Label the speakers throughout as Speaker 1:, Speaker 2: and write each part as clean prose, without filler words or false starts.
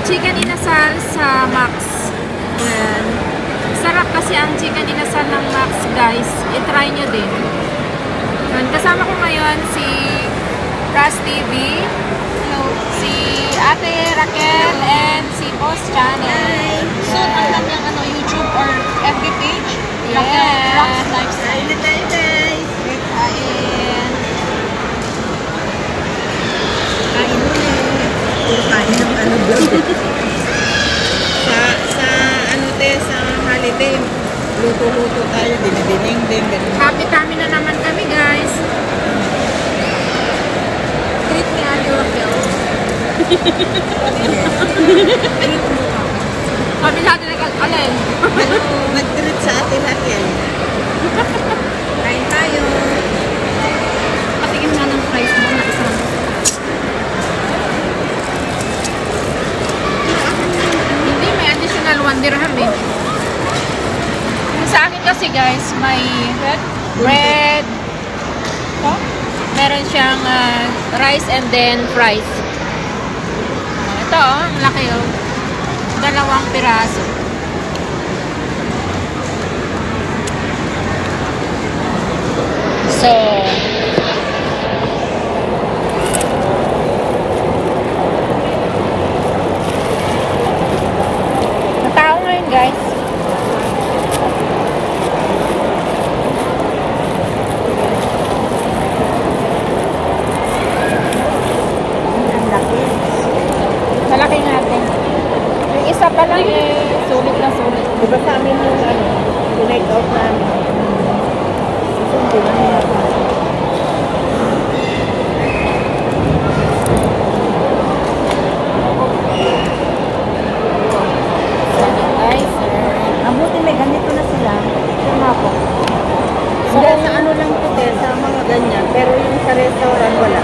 Speaker 1: chicken inasal sa Max. Ayan. Sarap kasi ang chicken inasal ng Max, guys. I-try nyo din. Ayan. Kasama ko ngayon si Ras TV, si Ate Raquel, and si Boss Channel.
Speaker 2: So, ang kanyang YouTube or FB page?
Speaker 1: Yes.
Speaker 2: Rock's Lifestyle.
Speaker 3: Kain na tayo, guys.
Speaker 1: Kain.
Speaker 3: Kain ulit. Puro kain ng ano vlog. sa ano te, sa holiday, luto-luto tayo, dinidining din.
Speaker 1: Happy kami na naman kami, guys. Treat ni Ate Raquel. Kami natin nag-alin.
Speaker 3: Nag-treat sa atin natin. Kain tayo.
Speaker 1: Patigim nga ng fries mo na isang. Hindi, may additional 1 dirham eh. Yung sa akin kasi guys, may bread. Oh, meron siyang rice and then fries. Ito oh, ang laki oh. 2 piraso. So, matao ngayon guys.
Speaker 3: Ang laki.
Speaker 1: Malaki natin. Yung isa pa lang eh, sulit na sulit.
Speaker 3: Diba sa amin yung ano, tinake out namin. Sundo na nila.
Speaker 1: Sanitizer.
Speaker 3: Mabuti may ganito na sila.
Speaker 1: Tama po.
Speaker 3: Hindi, sa ano lang po te, sa mga ganyan. Pero yung sa restaurant, wala.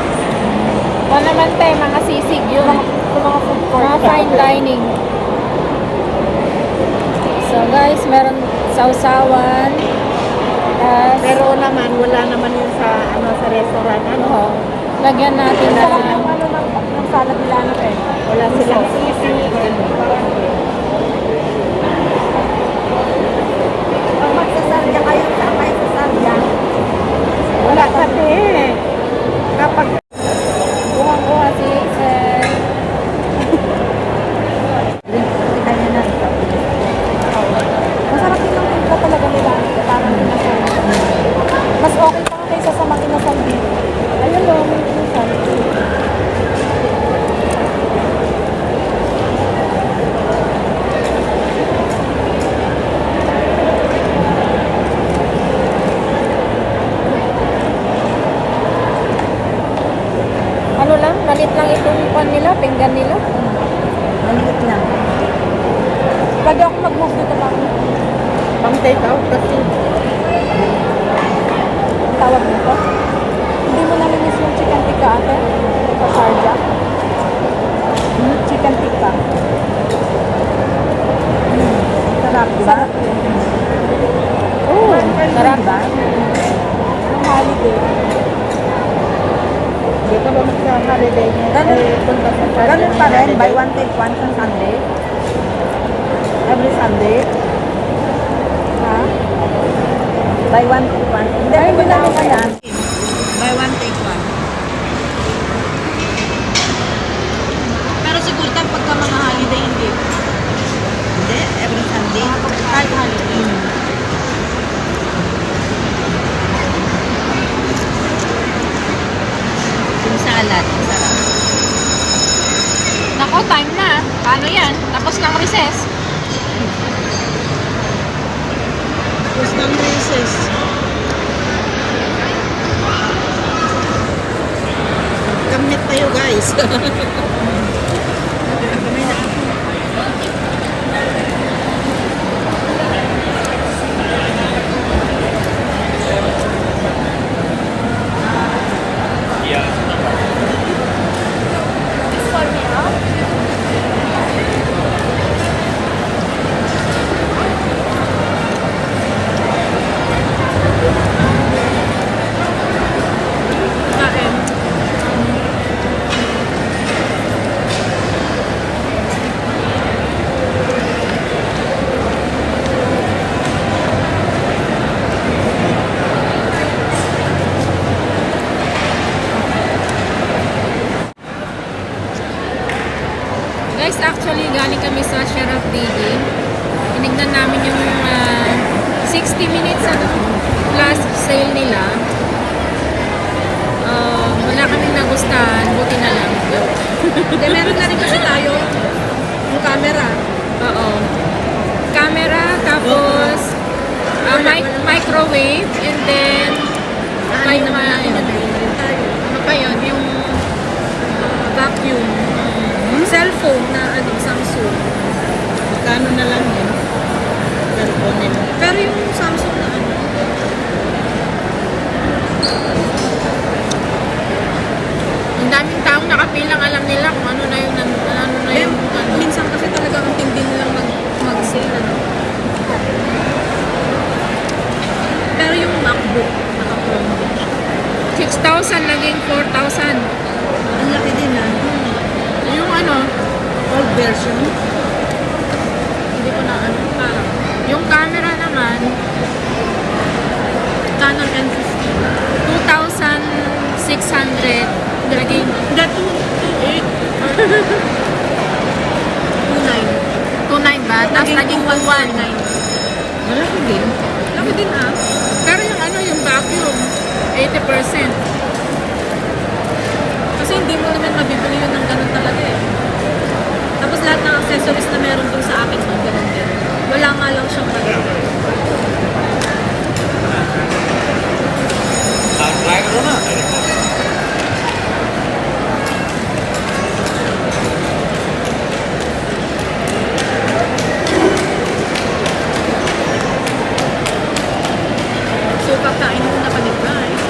Speaker 1: Wala naman tayo, mga sisig yun.
Speaker 3: Mga food court.
Speaker 1: Mga fine dining. So guys, meron sausawan.
Speaker 3: Pero naman, wala naman yung sa, ano, sa restaurant. Ano?
Speaker 1: Lagyan natin
Speaker 3: Wala
Speaker 1: ng
Speaker 3: silang ano ng salad nila ano eh. Wala silang sisig. Pag magsasarya kayo, saan kayo sasarya? Wala kasi. Kapag
Speaker 1: buhang-buha si Sir.
Speaker 3: kita niya na ito.
Speaker 1: Masarap din ang timpla talaga nila. Parang inasal. Mas okay pa kaysa sa mga inasal dito. Ayun o, may inasal. Ano lang, malit lang itong pan nila, pinggan nila.
Speaker 3: Maliit lang.
Speaker 1: Pwede ako mag-move dito lang.
Speaker 3: Pang take out kasi.
Speaker 1: Tawag nito. Hindi mo naminis yung chicken tikka ate? Sa Sharjah? Chicken tikka.
Speaker 3: Sarap, diba?
Speaker 1: Oo, sarap
Speaker 3: ba?
Speaker 1: Ang holiday.
Speaker 3: Hindi ka ba magsa-holiday niya?
Speaker 1: Ganun.
Speaker 3: Punta sa Sharjah
Speaker 1: Ganun
Speaker 3: ng
Speaker 1: pa rin,
Speaker 3: holiday?
Speaker 1: buy one take one sa Sunday. Every Sunday. Ha? Buy one take one. Hindi,
Speaker 3: Ay,
Speaker 1: pumunta
Speaker 3: wala
Speaker 1: ako
Speaker 3: ka
Speaker 1: kaya.
Speaker 3: yan. Buy one, take one.
Speaker 2: Pero siguro pagka mga holiday, hindi.
Speaker 3: Hindi, every Sunday.
Speaker 2: Kahit holiday.
Speaker 3: Yung salad, sarap.
Speaker 1: Nako, time na. Paano yan? Tapos ng recess.
Speaker 3: Tapos ng recess. Kamit tayo guys.
Speaker 1: 60 minutes plus sale nila. Wala kaming nagustuhan, buti na lang.
Speaker 2: Hindi, meron na rin kasi tayo yung camera.
Speaker 1: Oo. Camera, tapos microwave, and then ano pa yun, yung
Speaker 2: Vacuum. Cellphone na Samsung.
Speaker 3: Magkano na lang yun? Cellphone nila.
Speaker 2: Pero yung Samsung na
Speaker 1: ang daming taong nakapilang, alam nila kung ano na yung
Speaker 2: minsan kasi talaga ang tindi nilang mag-sale. Pero yung MacBook, naka-promo.
Speaker 1: 6,000 naging 4,000.
Speaker 2: Ang laki din
Speaker 1: Yung
Speaker 2: old version.
Speaker 1: hindi ko na parang. Yung camera naman,
Speaker 2: Canon N50.
Speaker 1: 2,600 naging
Speaker 2: That 2.8.
Speaker 1: 2,900 ba? Tapos naging 1,100.
Speaker 3: Malaki din.
Speaker 2: Laki din
Speaker 1: Pero yung vacuum, 80%.
Speaker 2: Kasi hindi mo naman mabibili yun ng ganun talaga Tapos lahat ng accessories na meron dun sa akin nun, ganun din. Wala nga lang siyang ganun. So, kakain mo na kami guys.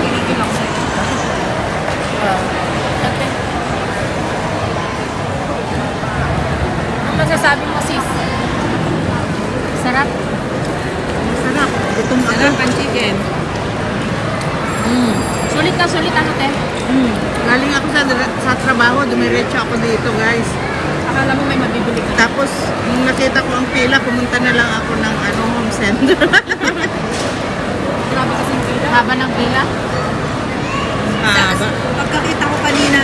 Speaker 2: Pinigil ako sa'yo.
Speaker 1: Ang masasabi mo, sis? Sarap?
Speaker 3: Sarap. Gutom ka na.
Speaker 2: Sarap ang chicken.
Speaker 1: Sulit na sulit te.
Speaker 3: Galing ako sa trabaho, dumiretso ako dito guys.
Speaker 2: Akala mo may mabibili ka.
Speaker 3: Tapos, nung nakita ko ang pila, pumunta na lang ako ng home center.
Speaker 2: Grabe kasing pila.
Speaker 1: Haba ng pila?
Speaker 3: Haba.
Speaker 2: Pagkakita ko kanina,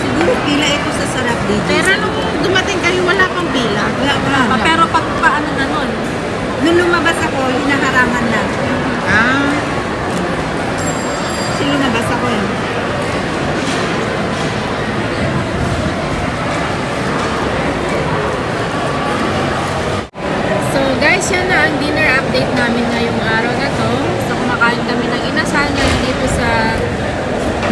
Speaker 2: siguro pila ito sa sarap dito.
Speaker 3: Pero nung dumating kayo, wala pang pila.
Speaker 2: Wala pa. Pero pag paano na nun? Nung lumabas ako, hinaharangan na.
Speaker 3: Ah,
Speaker 2: Kasi lumabas ako
Speaker 1: So guys, yan na ang dinner update namin ngayong araw na to. So kumakain kami ng inasal ngayon dito sa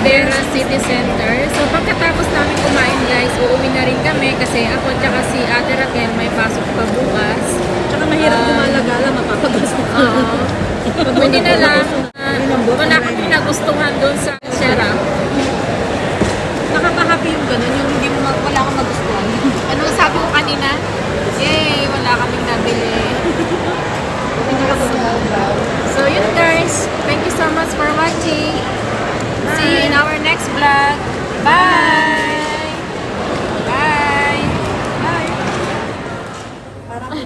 Speaker 1: Vera City Center. So pagkatapos namin kumain guys, uuwi na rin kami kasi ako tsaka si Ate Raquel may pasok pa bukas.
Speaker 2: Tsaka mahirap gumalagala, mapapagasto ka.
Speaker 1: Pwede na lang, wala kami nagustuhan doon sa Shera.
Speaker 2: Nakaka-happy yung ganun, yung hindi mo wala kang magustuhan.
Speaker 1: Ano sabi ko kanina? Yay! Wala kaming nabili. So yun guys, thank you so much for watching. See you in our next vlog. Bye! Bye! Bye!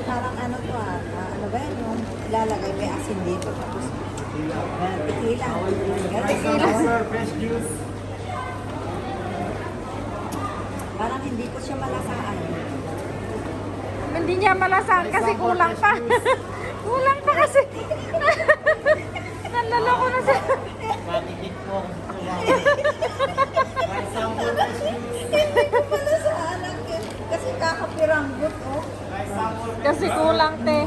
Speaker 4: Parang ano to ano ba yun, yung ilalagay may asin dito tapos tequila. Parang hindi ko siya malasaan.
Speaker 1: Hindi niya malasahan kasi kulang pa. Kulang pa kasi. Nanlaloko na siya.
Speaker 4: Hindi ko malasaan kasi kakapiranggot
Speaker 1: Kasi kulang te.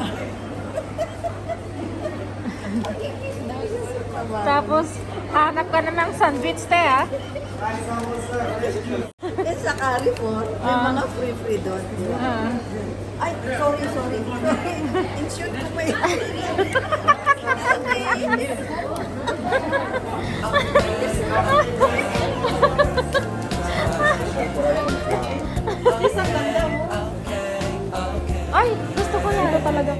Speaker 1: Tapos, hanap ka na ng sandwich te ha.
Speaker 4: Sa Carrefour, may mga free doon. Ay, sorry. In-shoot ko pa yun. Isang ganda mo.
Speaker 1: Ay, gusto ko yan. Ito talaga.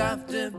Speaker 5: After